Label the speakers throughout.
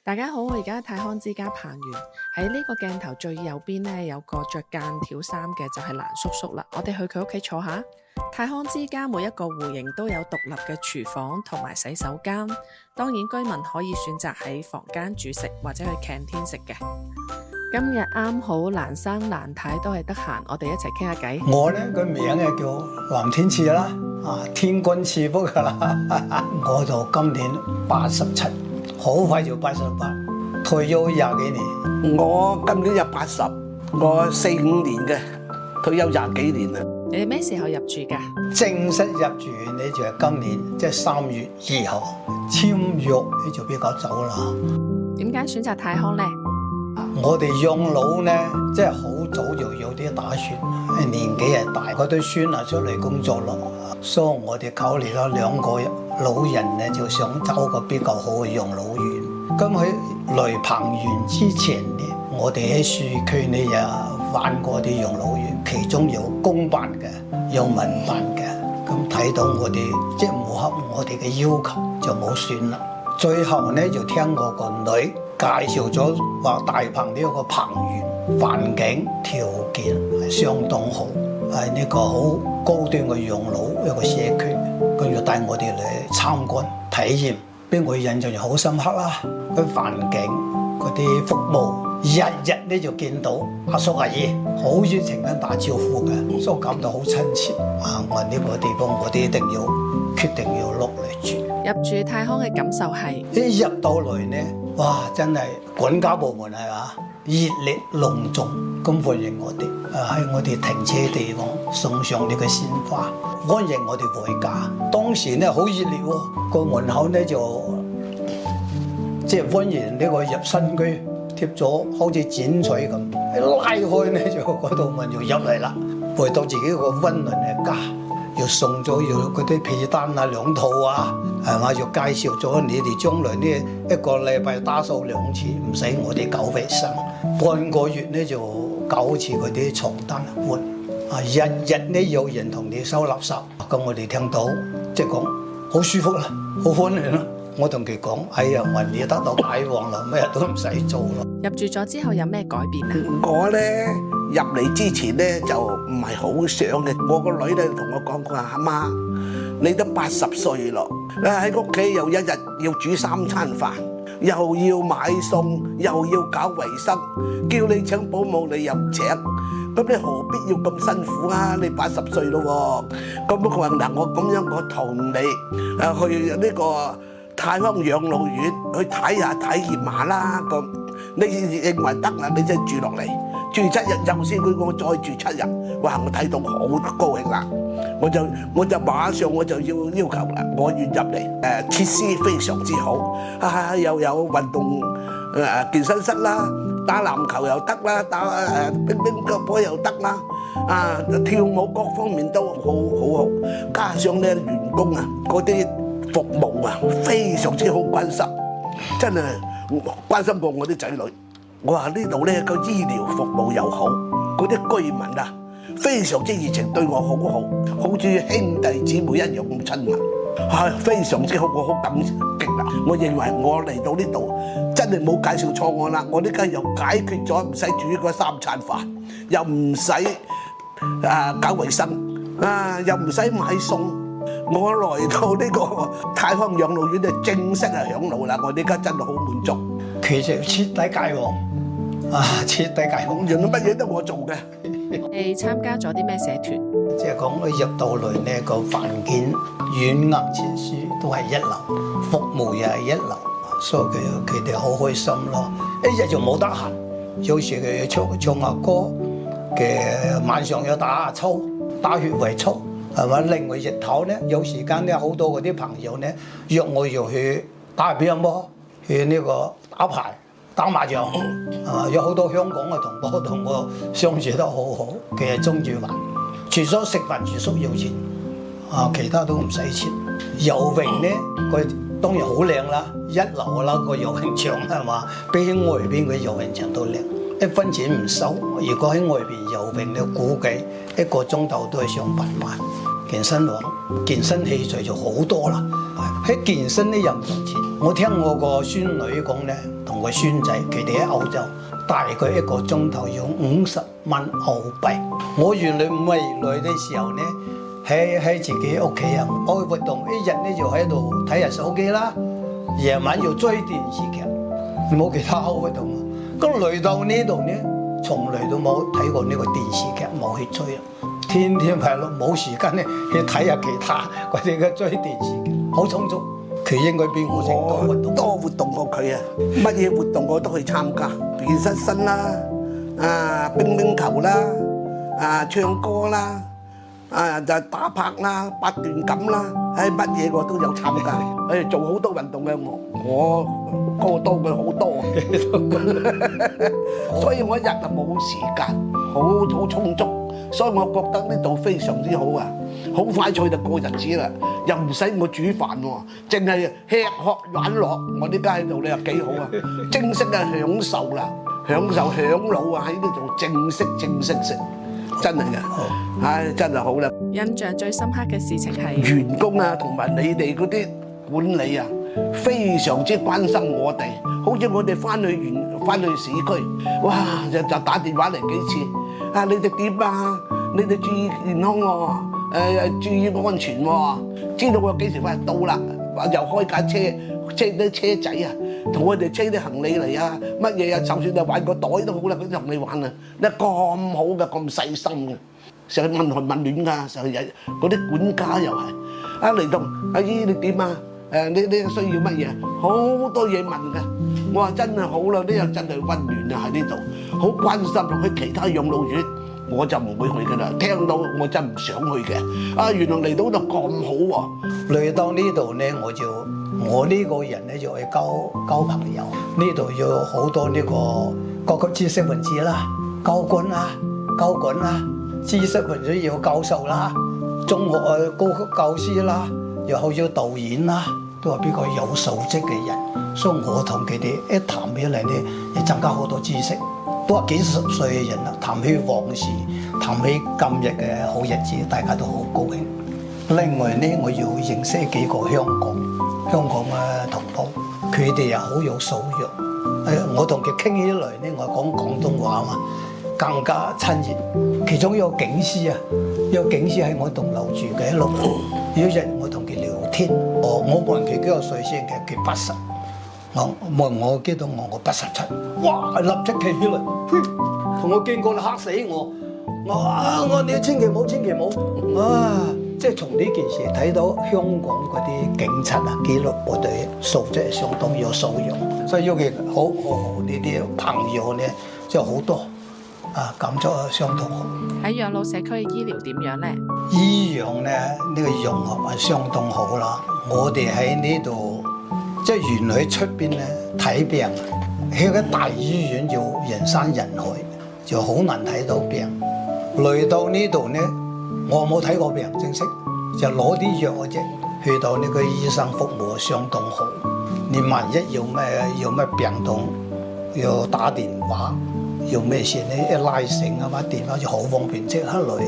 Speaker 1: 大家好，我而家喺太康之家彭園，喺呢個鏡頭最右邊呢，有個着間條衫嘅就係蘭叔叔啦。我哋去佢屋企坐下。太康之家每一個戶型都有獨立嘅廚房同埋洗手間，當然居民可以選擇喺房間煮食或者去 canteen 食嘅。今日啱好蘭生蘭太都係得閒，我哋一齊傾下偈。
Speaker 2: 我呢個名嘅叫藍天賜啦，天君賜福噶啦。我就今年87，好快就88，退休20幾年。
Speaker 3: 我今年有80，我45年嘅，退休20幾年啦。
Speaker 1: 你哋咩時候入住㗎？
Speaker 2: 正式入住呢就係今年即係3月2號簽約，你就比較早啦。
Speaker 1: 點解選擇太康呢？
Speaker 2: 我哋養老呢，即係好早就有啲打算，年紀係大，嗰堆孫啊出嚟工作咯，所以我哋考慮咗2個老人呢，就想找個比較好嘅養老院。咁喺來彭園之前呢，我哋喺市區呢有玩過啲養老院，其中有公辦嘅，有民辦嘅。咁睇到我哋即係符合我哋嘅要求，就冇選啦。最後呢，就聽我個女介紹咗話大鵬呢個彭園環境條件係相當好，係呢個好高端嘅養老一個社區，跟住帶我哋嚟參觀體驗，俾我印象就好深刻啦。嗰環境嗰啲服務，日日呢就見到阿叔阿姨好熱情咁打招呼嘅，所以感到好親切。我呢個地方我哋一定要決定要落嚟住。
Speaker 1: 入住太康嘅感受係
Speaker 2: 一入到嚟呢，哇！真係管家部門係嘛，熱烈隆重咁歡迎我哋，喺我哋停車地方送上呢個鮮花，歡迎我哋回家。當時呢好熱烈喎，個門口呢就即係歡迎呢個入新居，貼咗好似剪彩咁，拉開呢就嗰道門就入嚟啦，回到自己個溫暖嘅家。又送咗要嗰啲被單啊2套啊，係嘛？又介紹咗你哋將來呢一個禮拜打掃2次，唔使我哋搞衞生。半個月呢就搞次嗰啲床單換，日日呢有人同你收垃圾。咁我哋聽到即係講好舒服啦，好歡迎啦。我同佢講：哎呀，雲你得到解放啦，咩都唔使做咯。
Speaker 1: 入住咗之後有咩改變啊？
Speaker 3: 我咧入嚟之前咧就唔係好想嘅，我個女咧同我講：佢話阿媽，你都80歲咯，你喺屋企又一日要煮3餐飯，又要買餸，又要搞衞生，叫你請保姆你又唔請，咁你何必要咁辛苦啊？你80歲咯喎，咁佢話嗱，我咁樣我同你去呢個太康養老院去睇下體驗下啦，咁你認為得啦，你就住落嚟住7日，又先佢我再住7日，哇！我睇到好高興啦，我就馬上我就要求啦，我願入嚟，設施非常之好，又有運動健身室啦，打籃球又得啦，打乒乓波又得啦，跳舞各方面都好，加上咧員工啊嗰啲服務啊，非常之好關心，真係關心過我啲仔女。我話呢度咧個醫療服務又好，嗰啲居民啊非常之熱情，對我好，好似兄弟姊妹一樣咁親密，非常之好，我好感激啦。我認為我嚟到呢度真係冇介紹錯案啦，我呢家又解決咗唔使煮嗰3餐飯，又唔使搞衞生，又唔使買餸。我來到呢個太康養老院就正式係享老啦！我呢家真係好滿足。
Speaker 2: 其實徹底解放，徹底解放，
Speaker 3: 用乜嘢都我做嘅。
Speaker 1: 你參加咗啲咩社團？
Speaker 2: 即係講入到嚟呢個環境、軟硬設施都係一流，服務又係一流，所以佢哋好開心咯。一日就冇得閒，有時佢要唱下歌嘅，晚上要打下操，打血圍操。係嘛？另外日頭咧，有時間咧，好多嗰啲朋友咧約我要去打乒乓波，去呢個打牌、打麻將，有好多香港嘅同胞同我相處得好好，其實中意玩。除咗食飯住宿要錢，其他都唔使錢。游泳咧，佢當然好靚啦，一流啦個游泳場係嘛，比起外邊嘅游泳場都靚。1分錢唔收，如果喺外邊游泳咧，估計1個鐘頭都係上8萬。健身房、健身器材就好多啦，喺健身呢又唔同錢。我聽我個孫女講咧，同個孫仔，佢哋喺歐洲，大概1個鐘頭要50蚊澳幣。我原來唔係來嘅時候呢，喺自己屋企啊，愛活動一日呢就喺度睇下手機啦，夜晚要追電視劇，冇其他活動啊。咁嚟到呢度呢，從來都冇睇過呢個電視劇，冇去追啊。天天係咯，冇時間咧去睇下其他佢哋嘅追電視劇，好充足。佢應該比我
Speaker 3: 多活動過佢啊！乜嘢活動我都去參加，健身啦，乒乓球啦，唱歌啦，就打拍啦、八段錦啦，乜嘢我都有參加。做好多運動嘅我過多佢好多，所以我一日就冇時間，好充足。所以我覺得呢度非常之好啊，好快脆就過日子啦，又唔使我煮飯喎，淨係吃喝玩樂，我呢家喺度你又幾好啊，正式嘅享受啦，享老啊，喺呢度正式食，真係嘅，真係好啦。
Speaker 1: 印象最深刻嘅事情係
Speaker 3: 員工啊，同埋你哋嗰啲管理啊，非常之關心我哋，好似我哋翻去市區，哇就打電話嚟幾次。你哋點啊？你哋注意健康喎，注意安全喎，知道我幾時快到啦？又開架車啲車仔啊，同我哋車啲行李嚟啊，乜嘢啊？就算係玩個袋都好啦，佢同你玩啊！你咁好嘅，咁細心嘅，成日問寒問暖㗎，成日嗰啲管家又係嚟到，阿姨你點啊？你需要乜嘢？好多嘢問㗎。我話真係好啦，呢度真係溫暖啊！喺呢度好關心，去其他養老院我就唔會去㗎啦。聽到我真唔想去嘅。原來嚟到度咁好喎！
Speaker 2: 嚟到呢度呢，我呢個人呢就去交朋友。呢度有好多呢個各級知識分子啦，交官啦，知識分子有教授啦，中學高級教師啦，又好似導演啦，都係比較有素質嘅人。所以我同佢哋一談起嚟咧，亦增加好多知識。都話幾十歲嘅人啦，談起往事，談起今日嘅好日子，大家都好高興。另外呢，我要認識幾個香港嘅同胞，佢哋又好有素養。我同佢傾起嚟呢，我講廣東話嘛，更加親熱。其中有個警司啊，喺我棟樓住嘅，有一日我同佢聊天，我問佢幾多歲先嘅，佢80。我記到我87，哇！立即企起嚟，同我見過你嚇死我！我你千祈唔好，即係從呢件事睇到香港嗰啲警察啊、紀律部隊素質係相當有素養，所以尤其好呢啲朋友呢，即係好多感觸相當好。
Speaker 1: 喺養老社區嘅醫療點樣呢？
Speaker 2: 醫養呢個融合係相當好啦。我哋喺呢度。即係原來喺出邊咧睇病，喺個大醫院要人山人海，就好難睇到病。嚟到呢度咧，我冇睇過病正式，就攞啲藥嘅啫。去到呢個醫生服務相當好。你萬一有咩病痛，要打電話，有咩事咧一拉繩啊嘛，電話就好方便，即刻嚟。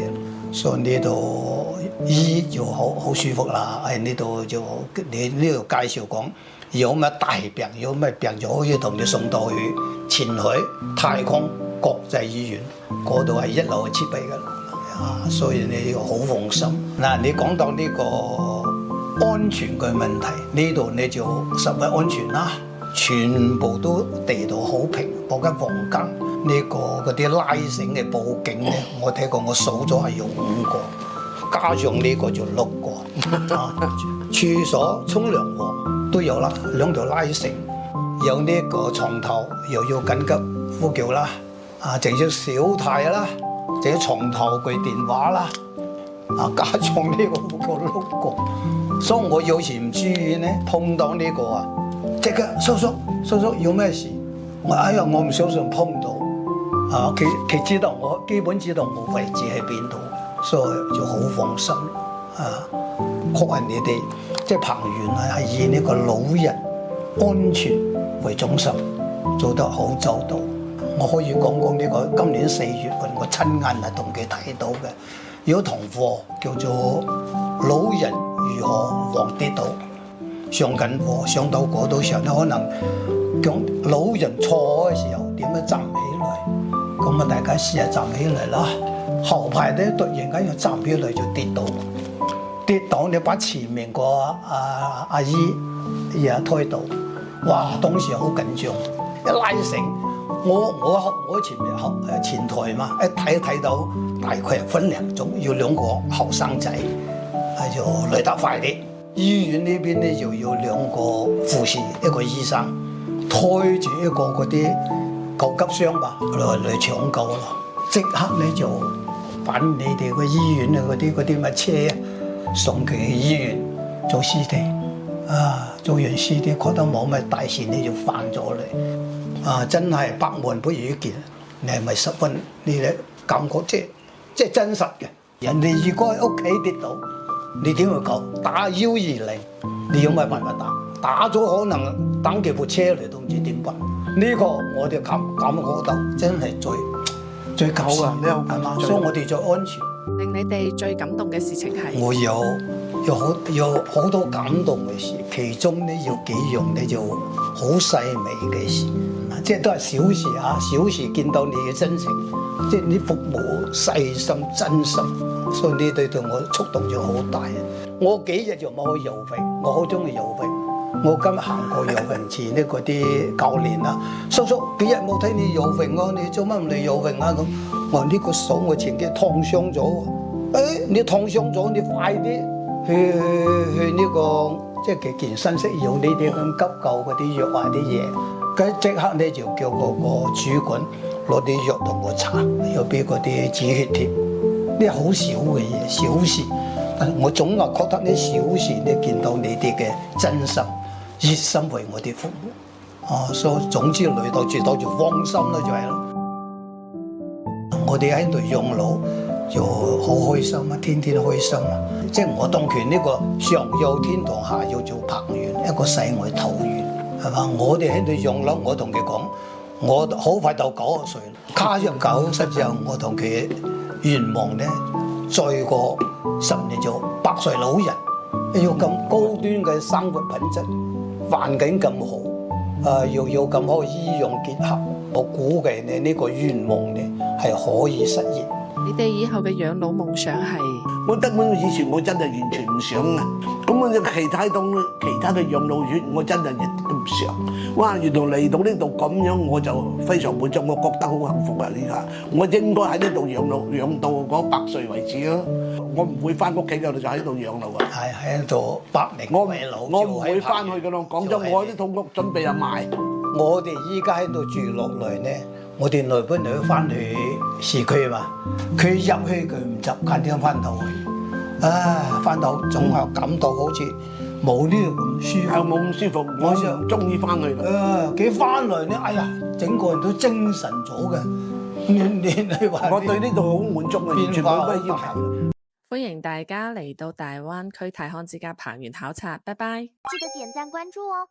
Speaker 2: 所以呢度醫就好舒服啦。喺呢度就你呢度介紹講。有咩大病，有咩病就可以同你送到去前海太空國際醫院，嗰度係一流嘅設備㗎，所以你要好放心。嗱，你講到呢個安全嘅問題，呢度你就十分安全啦，全部都地道好平，嗰間房間呢個嗰啲拉繩嘅報警咧，我睇過，我數咗係有5個，加上呢個就6個，廁所沖涼房。都有啦，2條拉繩，有呢個床頭又要緊急呼叫啦，仲要小太啦，仲要床頭櫃電話啦，加上呢個6個，所以我有時唔注意呢，碰到呢個啊，即刻叔叔有咩事？我唔相信碰到，佢知道我基本知道我位置喺邊度，所以就好放心確係你哋。即係彭園係以呢個老人安全為中心，做得好周到。我可以講呢個今年4月份，我親眼係同佢睇到嘅。有堂課叫做《老人如何防跌倒》，上緊課，上到嗰度時候咧，可能講老人坐嘅時候點樣站起來，咁啊大家試下站起來啦。後排咧突然間要站起來就跌倒你把前面個阿姨又推倒，哇！當時好緊張，一拉繩，我前面前台嘛，一睇到大概分2鐘，要2個後生仔，就嚟得快啲。醫院呢邊咧就要2個護士，一個醫生推住一個嗰啲救急箱吧嚟搶救咯。即刻咧就揾你哋個醫院啊嗰啲乜車送佢去醫院做屍體。做完屍體覺得冇乜大事，你就翻咗嚟。真係百聞不如一見，你係咪十分你咧感覺即係真實嘅？人哋如果喺屋企跌倒，你點會救？打120，你有乜辦法打咗可能等幾部車嚟都唔知點辦。呢個我哋感覺到真係最急事啊！係嘛？所以我哋最安全。
Speaker 1: 令你哋最感動嘅事情係？
Speaker 2: 我有好多感動嘅事，其中咧有幾樣咧就好細微嘅事，即係都係小事啊！小事見到你嘅真情，即係你服務細心真心，所以呢對我觸動咗好大。我幾日就冇去游泳，我好中意游泳。我今日行過游泳池呢，嗰啲教練啊，叔叔幾日冇睇你游泳啊？你做乜唔嚟游泳啊？咁我話呢個手我前幾日燙傷咗，你燙傷咗，你快啲去呢個即係健身室用呢啲咁急救嗰啲藥啊啲嘢，咁即刻咧就叫個主管攞啲藥同我搽，又俾嗰啲止血貼，呢好少嘅嘢，小事，但係我總係覺得呢小事咧見到你哋嘅真心熱心為我哋服務，所以總之嚟到住到就放心啦，就係咯。我哋喺度養老就好開心啊，天天開心啊！即係我當權呢個上有天堂，下有做柏園，一個世外桃源，係嘛？我哋喺度養老，我同佢講，我好快到90歲啦，卡入90之後，我同佢願望咧，再過10年做100歲老人，要咁高端嘅生活品質，環境咁好，又有咁好醫用結合，我估計咧呢個願望咧係可以實現。
Speaker 1: 你哋以後嘅養老夢想係？
Speaker 3: 我根本以前我真係完全唔想啊！咁我其他嘅養老院，我真係亦都唔想。哇！原來嚟到呢度咁樣，我就非常滿足，我覺得好幸福啊！呢家我應該喺呢度養老，養到嗰100歲為止咯。我唔會翻屋企㗎，就喺度養老啊！
Speaker 2: 係喺度百年歸老，
Speaker 3: 我唔會翻去㗎咯。講真，我啲套屋準備就賣。
Speaker 2: 我哋依家喺度住落嚟咧，我哋內邊女翻去市區嘛，佢入去佢唔習慣點翻到去，翻到總係感到好似冇呢度咁舒服，
Speaker 3: 冇咁舒服，我就中意翻去啦。
Speaker 2: 佢翻嚟咧，哎呀，整個人都精神咗嘅。你話
Speaker 3: 我對呢度好滿足啊，完全冇咩要求。
Speaker 1: 歡迎大家嚟到大灣區泰康之家彭園考察，拜拜。
Speaker 4: 記得點讚關注哦。